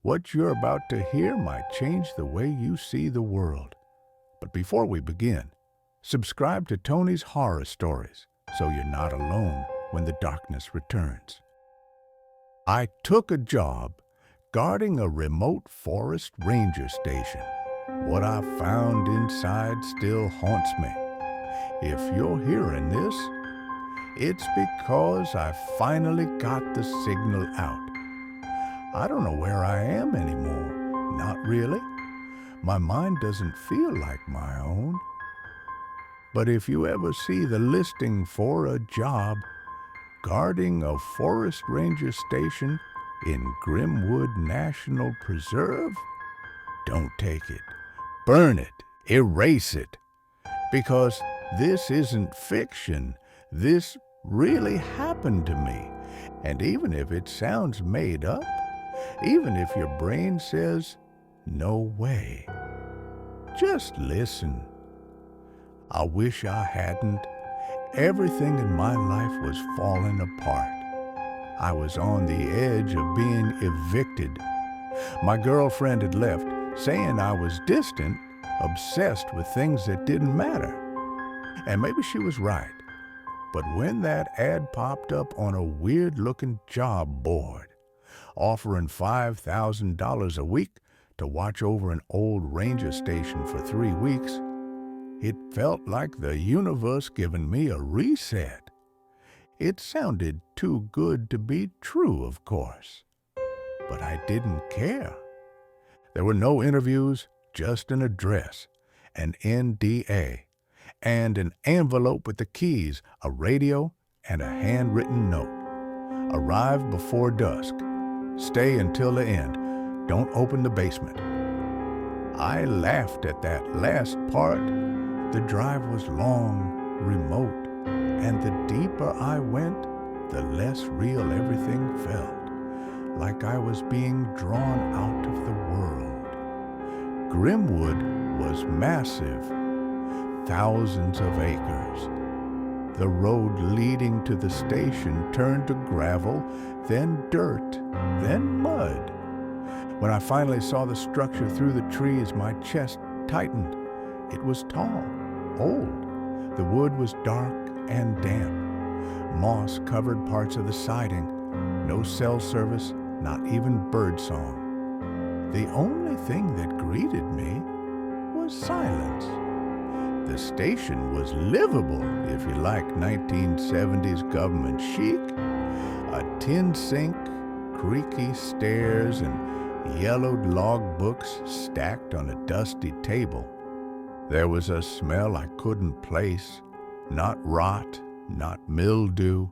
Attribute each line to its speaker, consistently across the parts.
Speaker 1: What you're about to hear might change the way you see the world. But before we begin, subscribe to Tony's Horror Stories so you're not alone when the darkness returns. I took a job guarding a remote forest ranger station. What I found inside still haunts me. If you're hearing this, it's because I finally got the signal out. I don't know where I am anymore. Not really. My mind doesn't feel like my own. But if you ever see the listing for a job guarding a forest ranger station in Grimwood National Preserve, don't take it. Burn it. Erase it. Because this isn't fiction. This really happened to me. And even if it sounds made up, even if your brain says, no way, just listen. I wish I hadn't. Everything in my life was falling apart. I was on the edge of being evicted. My girlfriend had left, saying I was distant, obsessed with things that didn't matter. And maybe she was right. But when that ad popped up on a weird-looking job board, offering $5,000 a week to watch over an old ranger station for 3 weeks, it felt like the universe giving me a reset. It sounded too good to be true, of course. But I didn't care. There were no interviews, just an address, an NDA, and an envelope with the keys, a radio, and a handwritten note. Arrive before dusk. Stay until the end. Don't open the basement. I laughed at that last part. The drive was long, remote, and the deeper I went, the less real everything felt, like I was being drawn out of the world. Grimwood was massive, thousands of acres. The road leading to the station turned to gravel, then dirt, then mud. When I finally saw the structure through the trees, my chest tightened. It was tall, old. The wood was dark and damp. Moss covered parts of the siding. No cell service, not even birdsong. The only thing that greeted me was silence. The station was livable, if you like 1970s government chic. A tin sink, creaky stairs, and yellowed log books stacked on a dusty table. There was a smell I couldn't place, not rot, not mildew,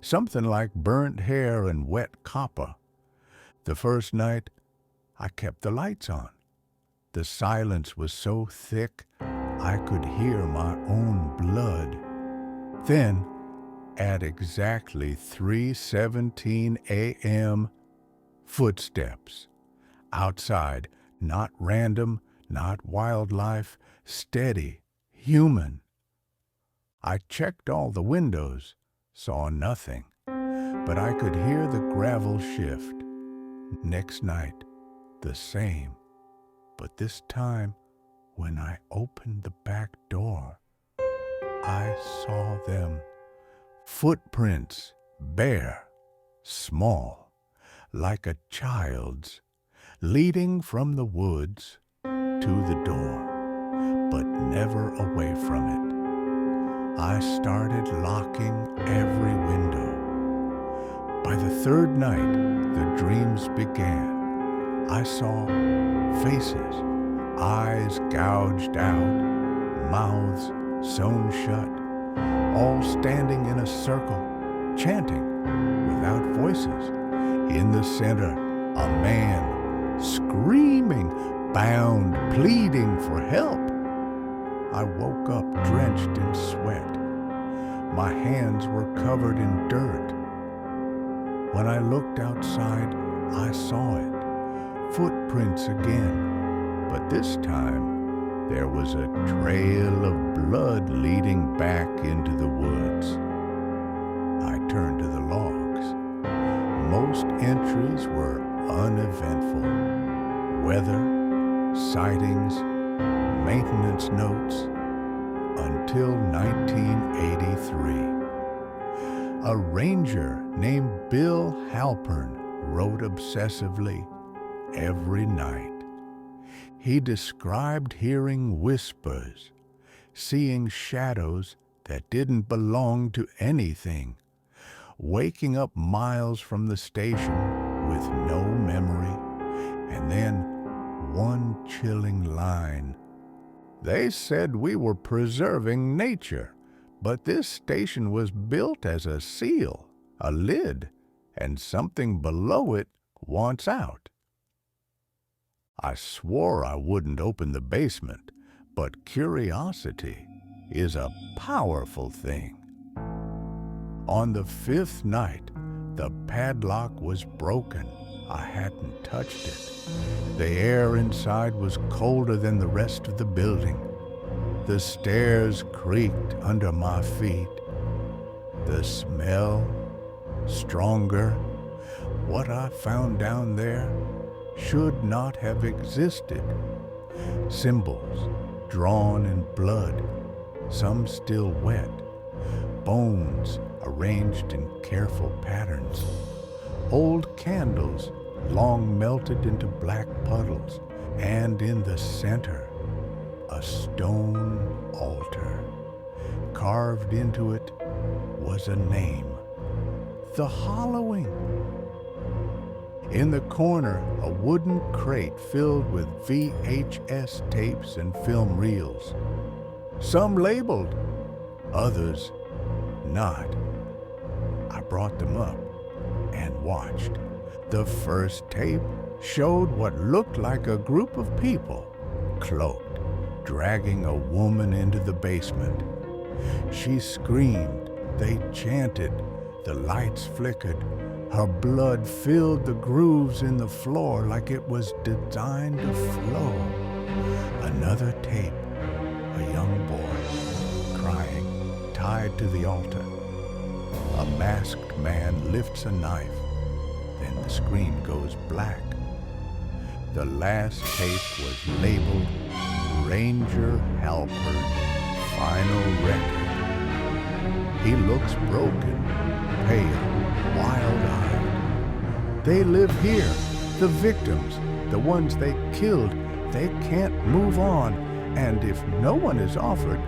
Speaker 1: something like burnt hair and wet copper. The first night, I kept the lights on. The silence was so thick, I could hear my own blood. Then, at exactly 3:17 a.m., footsteps. Outside, not random, not wildlife, steady, human. I checked all the windows, saw nothing, but I could hear the gravel shift. Next night, the same, but this time, when I opened the back door, I saw them. Footprints, bare, small, like a child's, leading from the woods to the door, but never away from it. I started locking every window. By the third night, the dreams began. I saw faces, eyes gouged out, mouths sewn shut, all standing in a circle, chanting without voices. In the center, a man screaming, bound, pleading for help. I woke up drenched in sweat. My hands were covered in dirt. When I looked outside, I saw it. Footprints again, but this time there was a trail of blood leading back into the woods. I turned to the logs. Most entries were uneventful. Weather, sightings, maintenance notes, until 1983. A ranger named Bill Halpern wrote obsessively every night. He described hearing whispers, seeing shadows that didn't belong to anything, waking up miles from the station with no memory, and then one chilling line. They said we were preserving nature, but this station was built as a seal, a lid, and something below it wants out. I swore I wouldn't open the basement, but curiosity is a powerful thing. On the 5th night, the padlock was broken. I hadn't touched it. The air inside was colder than the rest of the building. The stairs creaked under my feet. The smell, stronger. What I found down there should not have existed. Symbols drawn in blood, some still wet. Bones arranged in careful patterns. Old candles long melted into black puddles, and in the center, a stone altar. Carved into it was a name, The Hollowing. In the corner, a wooden crate filled with VHS tapes and film reels. Some labeled, others not. I brought them up and watched. The first tape showed what looked like a group of people, cloaked, dragging a woman into the basement. She screamed, they chanted, the lights flickered. Her blood filled the grooves in the floor like it was designed to flow. Another tape, a young boy, crying, tied to the altar. A masked man lifts a knife, then the screen goes black. The last tape was labeled Ranger Halpern, Final Record. He looks broken, pale, wild-eyed. They live here, the victims, the ones they killed. They can't move on, and if no one is offered,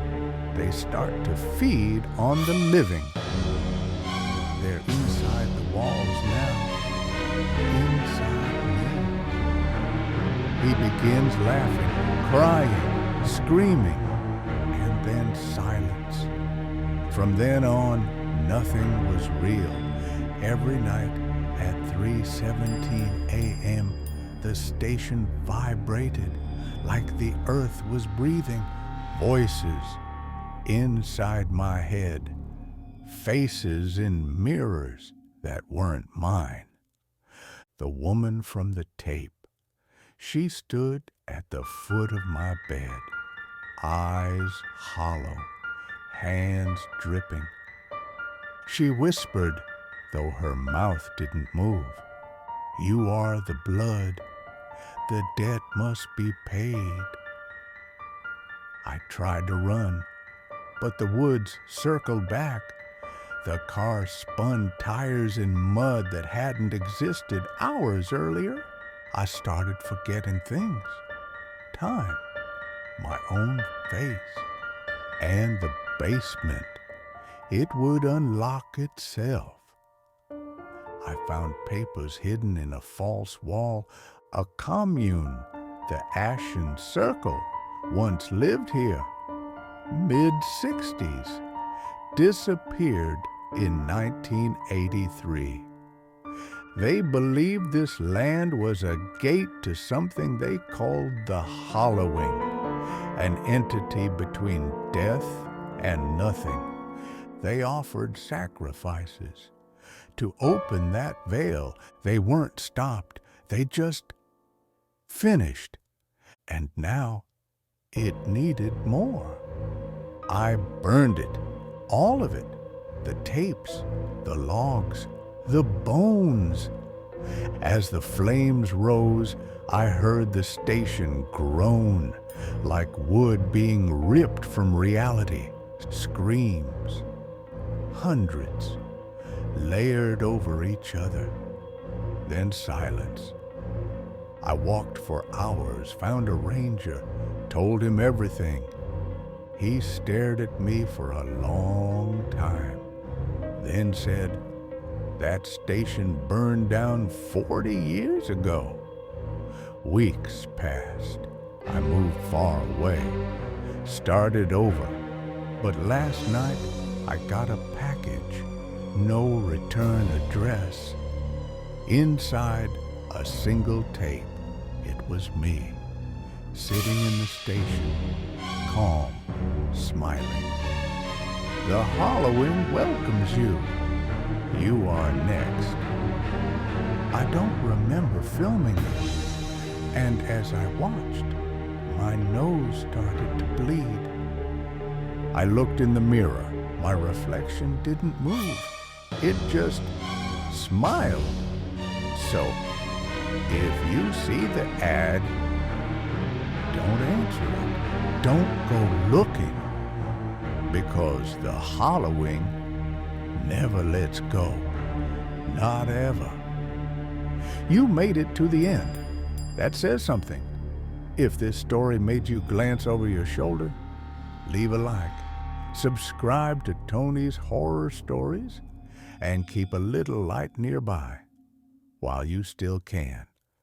Speaker 1: they start to feed on the living. They're inside the walls now, inside me. He begins laughing, crying, screaming, and then silence. From then on, nothing was real. Every night at 3:17 a.m., the station vibrated like the earth was breathing. Voices inside my head, faces in mirrors that weren't mine. The woman from the tape, she stood at the foot of my bed, eyes hollow, hands dripping. She whispered, though her mouth didn't move, "You are the blood. The debt must be paid." I tried to run, but the woods circled back. The car spun tires in mud that hadn't existed hours earlier. I started forgetting things. Time, my own face, and the basement. It would unlock itself. I found papers hidden in a false wall. A commune, the Ashen Circle, once lived here. Mid-60s. Disappeared in 1983. They believed this land was a gate to something they called the Hollowing, an entity between death and nothing. They offered sacrifices. To open that veil, they weren't stopped. They just finished. And now it needed more. I burned it, all of it. The tapes, the logs, the bones. As the flames rose, I heard the station groan like wood being ripped from reality. Screams, hundreds, layered over each other. Then silence. I walked for hours, found a ranger, told him everything. He stared at me for a long time, then said, "That station burned down 40 years ago." Weeks passed. I moved far away, started over, but last night I got a package, no return address. Inside, a single tape. It was me, sitting in the station, calm, smiling. "The Halloween welcomes you. You are next." I don't remember filming it, and as I watched, my nose started to bleed. I looked in the mirror. My reflection didn't move. It just smiled. So, if you see the ad, don't answer it. Don't go looking, because the Halloween never lets go. Not ever. You made it to the end. That says something. If this story made you glance over your shoulder, leave a like, subscribe to Tony's Horror Stories, and keep a little light nearby while you still can.